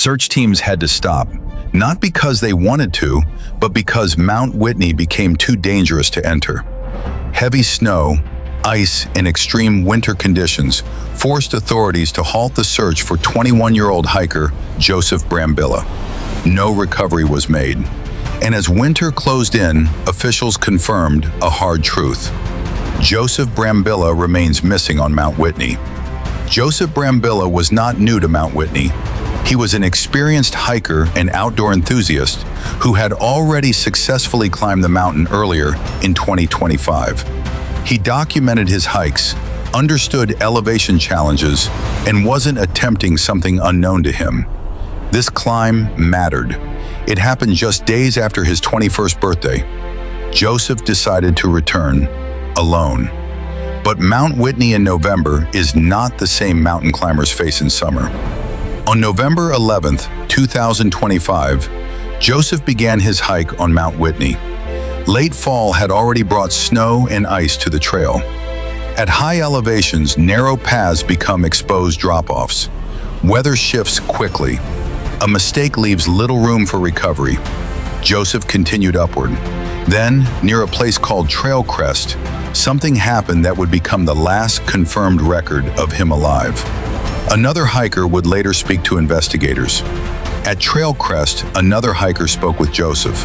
Search teams had to stop, not because they wanted to, but because Mount Whitney became too dangerous to enter. Heavy snow, ice, and extreme winter conditions forced authorities to halt the search for 21-year-old hiker Joseph Brambila. No recovery was made. And as winter closed in, officials confirmed a hard truth. Joseph Brambila remains missing on Mount Whitney. Joseph Brambila was not new to Mount Whitney. He was an experienced hiker and outdoor enthusiast who had already successfully climbed the mountain earlier in 2025. He documented his hikes, understood elevation challenges, and wasn't attempting something unknown to him. This climb mattered. It happened just days after his 21st birthday. Joseph decided to return, alone. But Mount Whitney in November is not the same mountain climbers face in summer. On November 11th, 2025, Joseph began his hike on Mount Whitney. Late fall had already brought snow and ice to the trail. At high elevations, narrow paths become exposed drop-offs. Weather shifts quickly. A mistake leaves little room for recovery. Joseph continued upward. Then, near a place called Trail Crest, something happened that would become the last confirmed record of him alive. Another hiker would later speak to investigators. At Trail Crest, another hiker spoke with Joseph.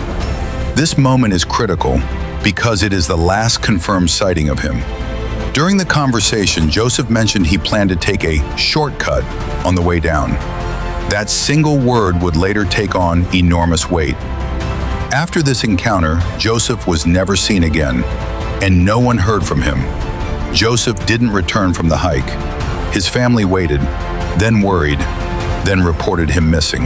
This moment is critical because it is the last confirmed sighting of him. During the conversation, Joseph mentioned he planned to take a shortcut on the way down. That single word would later take on enormous weight. After this encounter, Joseph was never seen again, and no one heard from him. Joseph didn't return from the hike. His family waited, then worried, then reported him missing.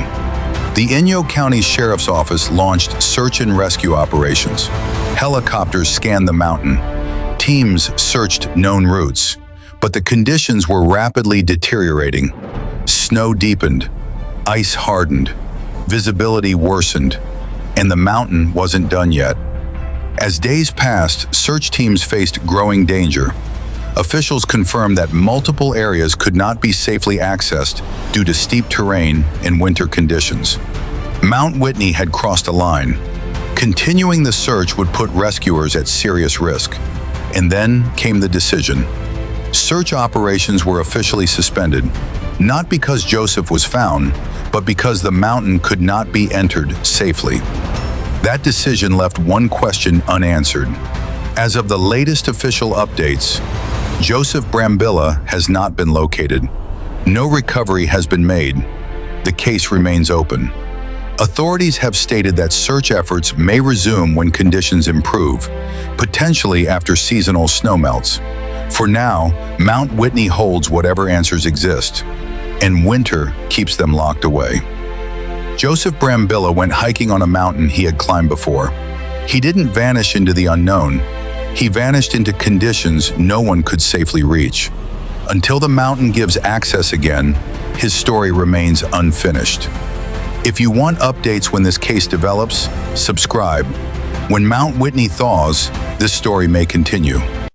The Inyo County Sheriff's Office launched search and rescue operations. Helicopters scanned the mountain. Teams searched known routes, but the conditions were rapidly deteriorating. Snow deepened, ice hardened, visibility worsened, and the mountain wasn't done yet. As days passed, search teams faced growing danger. Officials confirmed that multiple areas could not be safely accessed due to steep terrain and winter conditions. Mount Whitney had crossed a line. Continuing the search would put rescuers at serious risk. And then came the decision. Search operations were officially suspended, not because Joseph was found, but because the mountain could not be entered safely. That decision left one question unanswered. As of the latest official updates, Joseph Brambila has not been located. No recovery has been made. The case remains open. Authorities have stated that search efforts may resume when conditions improve, potentially after seasonal snowmelts. For now, Mount Whitney holds whatever answers exist, and winter keeps them locked away. Joseph Brambila went hiking on a mountain he had climbed before. He didn't vanish into the unknown. He vanished into conditions no one could safely reach. Until the mountain gives access again, his story remains unfinished. If you want updates when this case develops, subscribe. When Mount Whitney thaws, this story may continue.